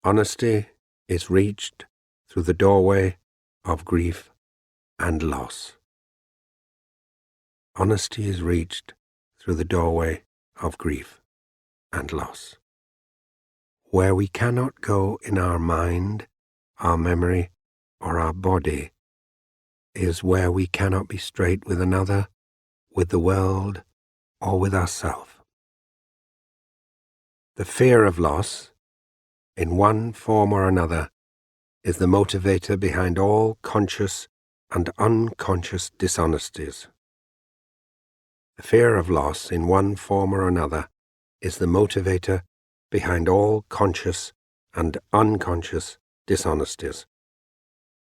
Honesty is reached through the doorway of grief and loss. Honesty is reached through the doorway of grief and loss. Where we cannot go in our mind, our memory, or our body is where we cannot be straight with another, with the world, or with ourselves. The fear of loss, in one form or another, is the motivator behind all conscious and unconscious dishonesties. The fear of loss, in one form or another, is the motivator behind all conscious and unconscious dishonesties.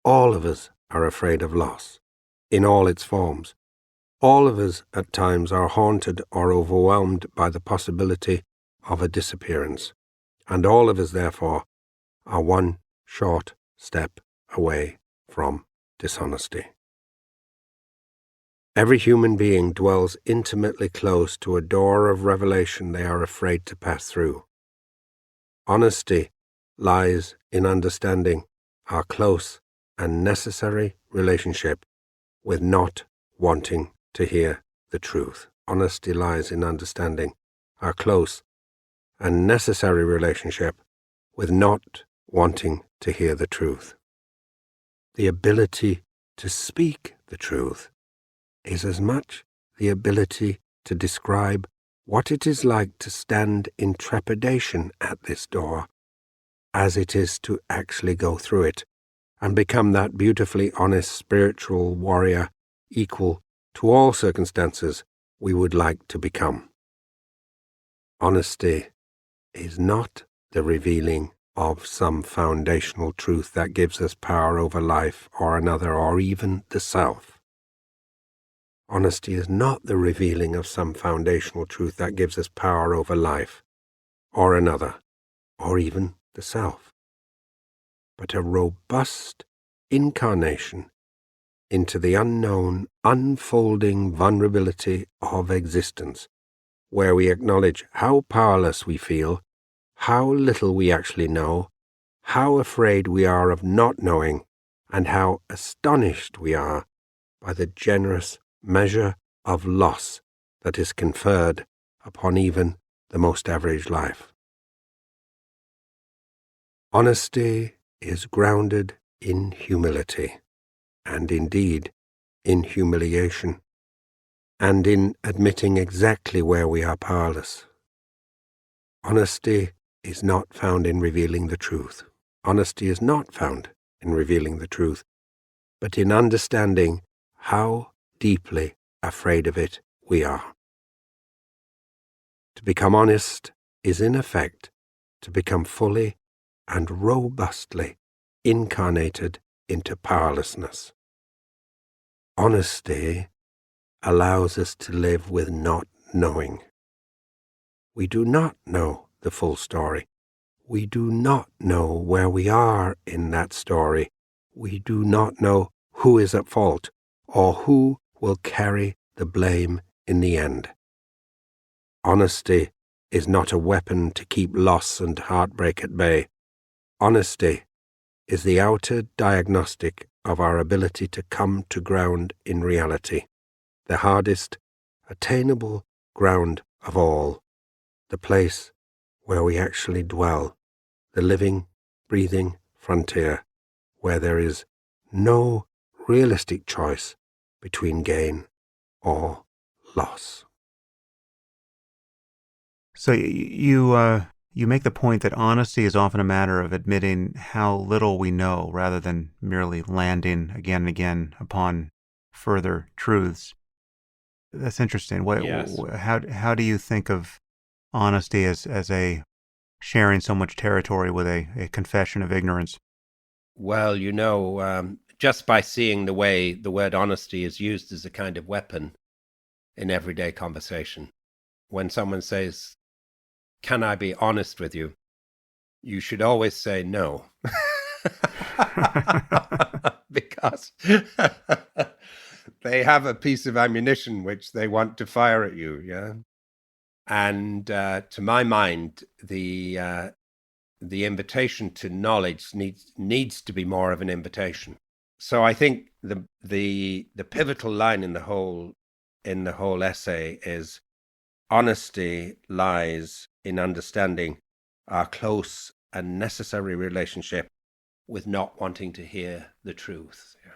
All of us are afraid of loss, in all its forms. All of us at times are haunted or overwhelmed by the possibility of a disappearance, and all of us, therefore, are one short step away from dishonesty. Every human being dwells intimately close to a door of revelation they are afraid to pass through. Honesty lies in understanding our close and necessary relationship with not wanting to hear the truth. Honesty lies in understanding our close and necessary relationship with not wanting to hear the truth. The ability to speak the truth is as much the ability to describe what it is like to stand in trepidation at this door as it is to actually go through it and become that beautifully honest spiritual warrior equal to all circumstances we would like to become. Honesty is not the revealing of some foundational truth that gives us power over life or another or even the self. Honesty is not the revealing of some foundational truth that gives us power over life or another or even the self, but a robust incarnation into the unknown, unfolding vulnerability of existence, where we acknowledge how powerless we feel, how little we actually know, how afraid we are of not knowing, and how astonished we are by the generous measure of loss that is conferred upon even the most average life. Honesty is grounded in humility, and indeed in humiliation, and in admitting exactly where we are powerless. Honesty is not found in revealing the truth. Honesty is not found in revealing the truth, but in understanding how deeply afraid of it we are. To become honest is, in effect, to become fully and robustly incarnated into powerlessness. Honesty allows us to live with not knowing. We do not know the full story. We do not know where we are in that story. We do not know who is at fault or who will carry the blame in the end. Honesty is not a weapon to keep loss and heartbreak at bay. Honesty is the outer diagnostic of our ability to come to ground in reality, the hardest attainable ground of all, the place where we actually dwell, the living, breathing frontier where there is no realistic choice between gain or loss. So you make the point that honesty is often a matter of admitting how little we know rather than merely landing again and again upon further truths. That's interesting. Yes. How do you think of honesty as a sharing so much territory with a confession of ignorance? Well, just by seeing the way the word honesty is used as a kind of weapon in everyday conversation, when someone says, "Can I be honest with you?" you should always say no. Because they have a piece of ammunition which they want to fire at you, yeah? And to my mind, the the invitation to knowledge needs to be more of an invitation. So I think the pivotal line in the whole essay is, honesty lies in understanding our close and necessary relationship with not wanting to hear the truth. Yeah.